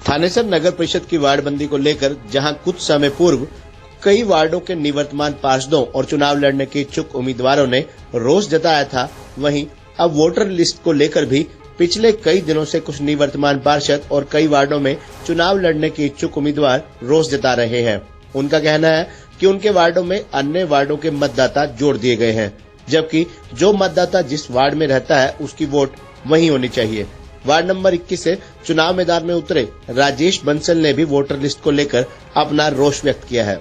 थानेसर नगर परिषद की वार्डबंदी को लेकर जहां कुछ समय पूर्व कई वार्डों के निवर्तमान पार्षदों और चुनाव लड़ने के इच्छुक उम्मीदवारों ने रोष जताया था, वहीं अब वोटर लिस्ट को लेकर भी पिछले कई दिनों से कुछ निवर्तमान पार्षद और कई वार्डों में चुनाव लड़ने के इच्छुक उम्मीदवार रोष जता रहे हैं। उनका कहना है कि उनके वार्डों में अन्य वार्डों के मतदाता जोड़ दिए गए हैं, जबकि जो मतदाता जिस वार्ड में रहता है उसकी वोट वहीं होनी चाहिए। वार्ड नंबर 21 से चुनाव मैदान में उतरे राजेश बंसल ने भी वोटर लिस्ट को लेकर अपना रोष व्यक्त किया है।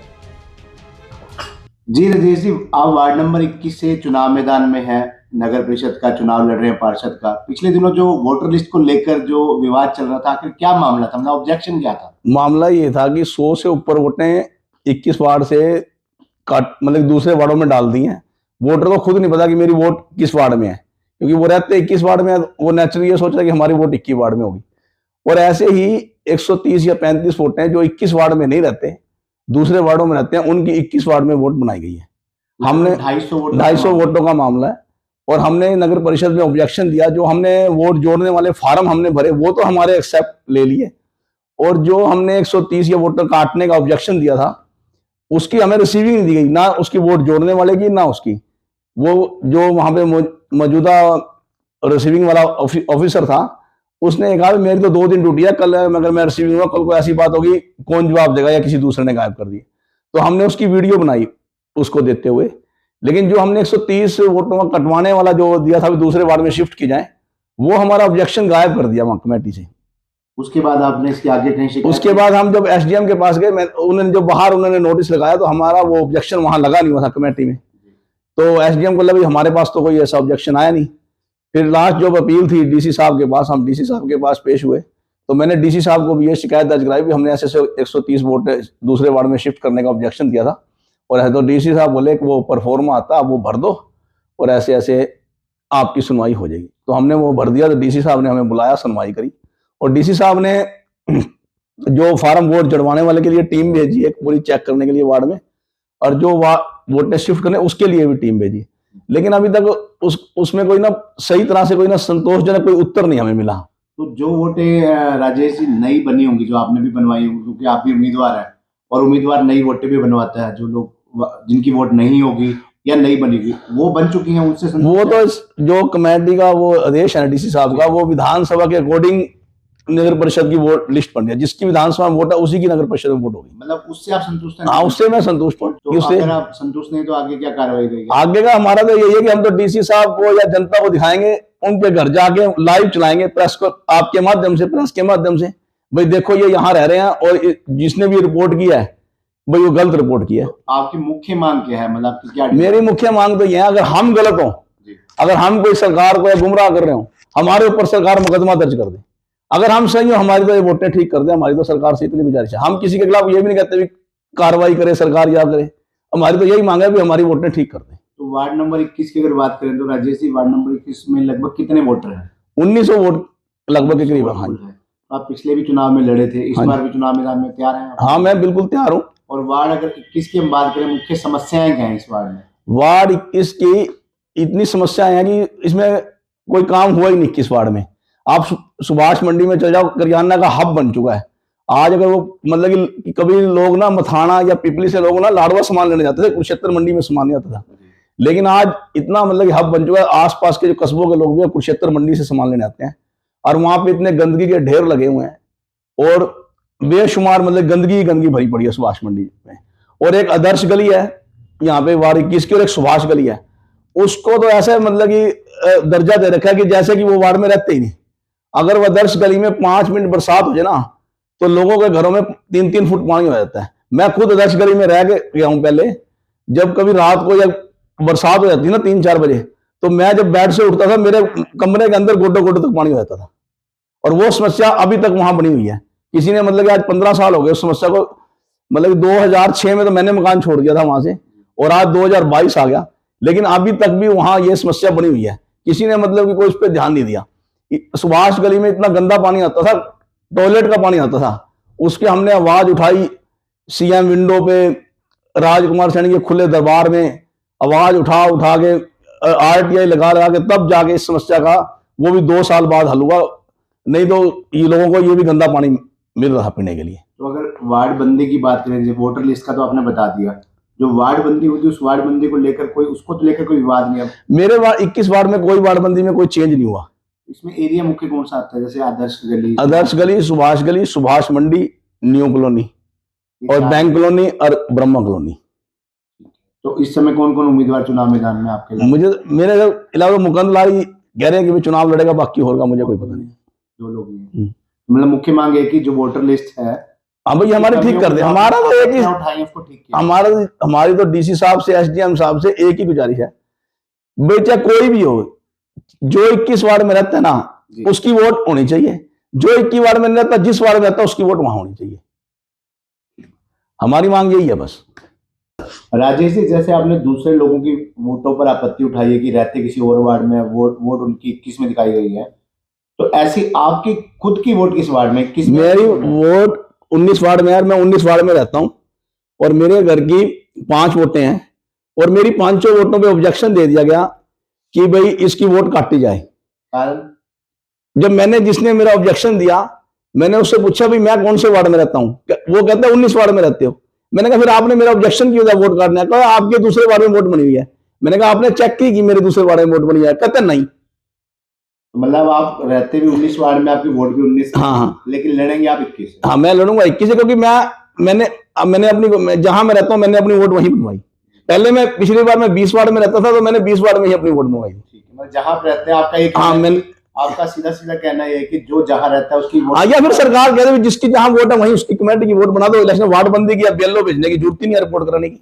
जी राजेश जी, आप वार्ड नंबर 21 से चुनाव मैदान में हैं, नगर परिषद का चुनाव लड़ रहे हैं पार्षद का। पिछले दिनों जो वोटर लिस्ट को लेकर जो विवाद चल रहा था, आखिर क्या मामला था, मतलब ऑब्जेक्शन क्या था? मामला ये था कि 100 से ऊपर वोटें 21 वार्ड से मतलब दूसरे वार्डों में डाल दी हैं। वोटर को खुद नहीं पता कि मेरी वोट किस वार्ड में है, क्योंकि वो रहते 21 वार्ड में, वो नेचुरली ये सोच रहा है कि हमारी वोट 21 वार्ड में होगी। और ऐसे ही 130 या 35 वोटें जो 21 वार्ड में नहीं रहते, दूसरे वार्डों में रहते हैं, उनकी 21 वार्ड में वोट बनाई गई है। हमने 250 वोटों का मामला है और हमने नगर परिषद में ऑब्जेक्शन दिया। जो हमने वोट जोड़ने वाले फार्म हमने भरे वो तो हमारे एक्सेप्ट ले लिए, और जो हमने 130 या वोटर काटने का ऑब्जेक्शन दिया था उसकी हमें रिसीविंग नहीं दी गई, ना उसकी वोट जोड़ने वाले की ना उसकी। वो जो वहां पे मौजूदा रिसीविंग वाला ऑफिसर था, उसने कहा मेरी तो 2 दिन ड्यूटी है, कल अगर मैं रिसीविंग हुआ, कल को ऐसी बात होगी कौन जवाब देगा या किसी दूसरे ने गायब कर दिया। तो हमने उसकी वीडियो बनाई उसको देते हुए, लेकिन जो हमने 130 वोटों का कटवाने वाला जो दिया था दूसरे वार्ड में शिफ्ट की जाए, वो हमारा ऑब्जेक्शन गायब कर दिया वहां कमेटी से। उसके बाद आपने इसके आगे कहीं शिकायत? उसके बाद हम जब एसडीएम के पास गए, उन्होंने जो बाहर उन्होंने नोटिस लगाया, तो हमारा वो ऑब्जेक्शन वहां लगा नहीं हुआ था कमेटी में। तो एसडीएम को लगा हमारे पास तो कोई ऐसा ऑब्जेक्शन आया नहीं। फिर लास्ट जो अपील थी डीसी साहब के पास, हम डीसी साहब के पास पेश हुए, तो मैंने डीसी साहब को भी ये शिकायत दर्ज कराई भी हमने ऐसे 130 वोट दूसरे वार्ड में शिफ्ट करने का ऑब्जेक्शन दिया था। और तो डीसी साहब बोले कि वो परफॉर्मा आता, आप वो भर दो और ऐसे ऐसे आपकी सुनवाई हो जाएगी। तो हमने वो भर दिया। तो डीसी साहब ने हमें बुलाया, सुनवाई करी, और डीसी साहब ने जो फार्म वोट जड़वाने वाले के लिए टीम भेजी एक पूरी चेक करने के लिए वार्ड में, और जो वोट शिफ्ट करने उसके लिए भी टीम भेजी। लेकिन अभी तक उसमें कोई ना सही तरह से कोई ना संतोषजनक कोई उत्तर नहीं हमें मिला। तो जो वोटें राजेश जी नई बनी होंगी, जो आपने भी बनवाई होंगी, क्योंकि आप भी उम्मीदवार हैं और उम्मीदवार नई वोटें भी बनवाता है, जो लोग जिनकी वोट नहीं होगी या नहीं बनेगी वो बन चुकी हैं, उनसे वो तो जो कमेटी का वो आदेश है डीसी साहब का, वो विधानसभा के अकॉर्डिंग नगर परिषद की वोट लिस्ट बन गया, जिसकी विधानसभा में वोट है उसी की नगर परिषद में वोट होगी। मतलब उससे आप संतुष्ट हैं? हाँ, उससे मैं संतुष्ट हूँ। तो अगर आप संतुष्ट नहीं तो आगे क्या कार्रवाई रहेगी? आगे का हमारा तो यही है कि हम तो डीसी साहब को या जनता को दिखाएंगे, उनके घर जाके लाइव चलाएंगे, प्रेस को आपके माध्यम से, प्रेस के माध्यम से, भाई देखो ये यहाँ रह रहे हैं और जिसने भी रिपोर्ट किया है भाई वो गलत रिपोर्ट किया है। तो आपकी मुख्य मांग क्या है, मतलब आपकी क्या? मेरी मुख्य मांग तो यह है, अगर हम गलत हो, अगर हम कोई सरकार को गुमराह कर रहे हो, हमारे ऊपर सरकार मुकदमा दर्ज कर दे। अगर हम सही हो, हमारी तो ये वोटें ठीक कर दे, हमारी तो सरकार से इतनी गुजारिश है। हम किसी के खिलाफ ये भी नहीं कहते भी कार्रवाई करे सरकार या करे, हमारी तो यही मांग है भी हमारी वोटें ठीक कर दे। तो वार्ड नंबर 21 की अगर बात करें तो राजेश जी, वार्ड नंबर 21 में लगभग कितने वोटर हैं? 1900 वोट लगभग के करीब। हाँ, आप पिछले भी चुनाव में लड़े थे, इस बार भी चुनाव मैदान में तैयार हैं? हाँ, मैं बिल्कुल तैयार हूँ। और वार्ड अगर 21 की हम बात करें, मुख्य समस्याएं क्या हैं इस वार्ड में? वार्ड 21 की इतनी समस्याएं हैं कि इसमें कोई काम हुआ ही नहीं 21 वार्ड में। आप सुभाष मंडी में चले जाओ, करियाना का हब बन चुका है। आज अगर वो मतलब कि कभी लोग ना मथाना या पिपली से लोग ना लाडवा सामान लेने जाते थे, कुरुक्षेत्र मंडी में सामान नहीं आता था, लेकिन आज इतना मतलब कि हब बन चुका है, आसपास के जो कस्बों के लोग भी कुरुक्षेत्र मंडी से सामान लेने आते हैं। और वहां पे इतने गंदगी के ढेर लगे हुए हैं और बेशुमार मतलब गंदगी भरी पड़ी है सुभाष मंडी में। और एक आदर्श गली है यहाँ पे वार्ड 21 की, और एक सुभाष गली है, उसको तो ऐसे मतलब कि दर्जा दे रखा है कि जैसे कि वो वार्ड में रहते ही नहीं। अगर वह आदर्श गली में 5 मिनट बरसात हो जाए ना, तो लोगों के घरों में 3-3 फुट पानी हो जाता है। मैं खुद आदर्श गली में रह गया हूं पहले। जब कभी रात को या बरसात हो जाती ना 3-4 बजे, तो मैं जब बेड से उठता था, मेरे कमरे के अंदर गोडे तक पानी हो जाता था। और वो समस्या अभी तक वहां बनी हुई है। किसी ने मतलब कि आज 15 साल हो गए उस समस्या को, मतलब 2006 में तो मैंने मकान छोड़ दिया था वहां से, और आज 2022 आ गया, लेकिन अभी तक भी वहां ये समस्या बनी हुई है। किसी ने मतलब कि कोई उस पर ध्यान नहीं दिया। सुभाष गली में इतना गंदा पानी आता था, टॉयलेट का पानी आता था, उसके हमने आवाज उठाई सीएम विंडो पे, राजकुमार सैनी के खुले दरबार में आवाज उठा के आरटीआई लगा के तब जाके इस समस्या का वो भी 2 साल बाद हल हुआ। नहीं तो ये लोगों को ये भी गंदा पानी मिल रहा पीने के लिए। तो अगर वार्ड बंदी की बात करें, जैसे वोटर लिस्ट का तो आपने बता दिया, जो वार्ड बंदी होती है उस वार्ड बंदी को लेकर उसको तो लेकर कोई विवाद नहीं है? मेरे 21 वार्ड में कोई वार्ड बंदी में कोई चेंज नहीं हुआ। इसमें एरिया मुख्य कौन सा आता है? जैसे आदर्श गली, सुभाष मंडी, न्यू कॉलोनी और बैंक कॉलोनी और ब्रह्मा कॉलोनी। तो इस समय कौन कौन उम्मीदवार चुनाव मैदान में आपके? मेरे इलाके मुकंद लाल कह रहे हैं कि भी चुनाव लड़ेगा, बाकी होगा मुझे कोई पता नहीं। 2 लोग ही हैं। मतलब मुख्य मांग है कि जो वोटर लिस्ट है, हाँ भाई हमारे ठीक कर दे। हमारा तो एक ही उठाई उसको ठीक किया। हमारी तो डीसी साहब से, एसडीएम साहब से एक ही गुजारिश है, भाई चाहे कोई भी हो, जो 21 वार्ड में रहता है ना उसकी वोट होनी चाहिए। जो 21 वार्ड में नहीं रहता, जिस वार्ड में रहता है उसकी वोट वहां होनी चाहिए। हमारी मांग यही है बस। राजेश जी, जैसे आपने दूसरे लोगों की वोटों पर आपत्ति उठाई है कि रहते किसी और वार्ड में, वोट उनकी 21 में दिखाई गई है, तो ऐसी आपकी खुद की वोट किस वार्ड में? मेरी वोट 19 वार्ड में है। मैं 19 वार्ड में रहता हूं और मेरे घर की 5 वोटें हैं और मेरी 5 वोटों पे ऑब्जेक्शन दे दिया गया कि भाई इसकी वोट काटी जाए। जब जिसने मेरा ऑब्जेक्शन दिया, मैंने उससे पूछा भाई मैं कौन से वार्ड में रहता हूं, वो कहता है 19 वार्ड में रहते हो। मैंने कहा फिर आपने मेरा ऑब्जेक्शन क्यों दिया वोट काटने का? आपके दूसरे वार्ड में वोट बनी हुई है। मैंने कहा आपने चेक की कि मेरे दूसरे वार्ड में वोट बनी है? कहते नहीं। मतलब आप रहते भी 19 वार्ड में, आपकी वोट भी 19, हाँ, लेकिन लड़ेंगे आप 21? हाँ मैं लड़ूंगा 21 से, क्योंकि मैंने अपनी, जहां मैं रहता हूं मैंने अपनी वोट वहीं बनवाई। पहले मैं पिछली बार मैं 20 वार्ड में रहता था, तो मैंने 20 वार्ड में ही अपनी वोट बनवाई। मतलब जहां आप रहते हैं आपका एक, हाँ, आपका सीधा कहना है कि जो जहां रहता है उसकी वोट, या फिर सरकार कह दे जिसकी जहां वोट है वहीं उसकी कमेटी की वोट बना दो। इलेक्शन वार्ड बंदी की BLO भेजने की जरूरत ही नहीं है, रिपोर्ट कराने की।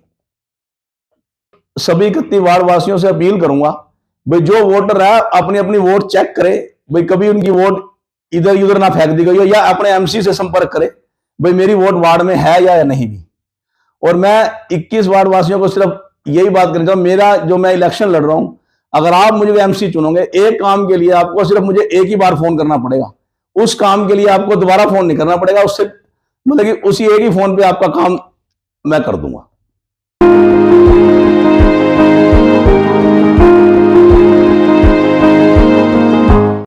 सभी 31 वार्ड वासियों से अपील करूंगा भाई जो वोटर है अपनी अपनी वोट चेक करे, भाई कभी उनकी वोट इधर उधर ना फेंक दी गई हो, या अपने MC से संपर्क करे भाई मेरी वोट वार्ड में है या नहीं भी। और मैं 21 वार्ड वासियों को सिर्फ यही बात करना चाहूँ, मेरा जो मैं इलेक्शन लड़ रहा हूं, अगर आप मुझे MC चुनोगे, एक काम के लिए आपको सिर्फ मुझे एक ही बार फोन करना पड़ेगा। उस काम के लिए आपको दोबारा फोन नहीं करना पड़ेगा। उससे मतलब कि उसी एक ही फोन पे आपका काम मैं कर दूंगा।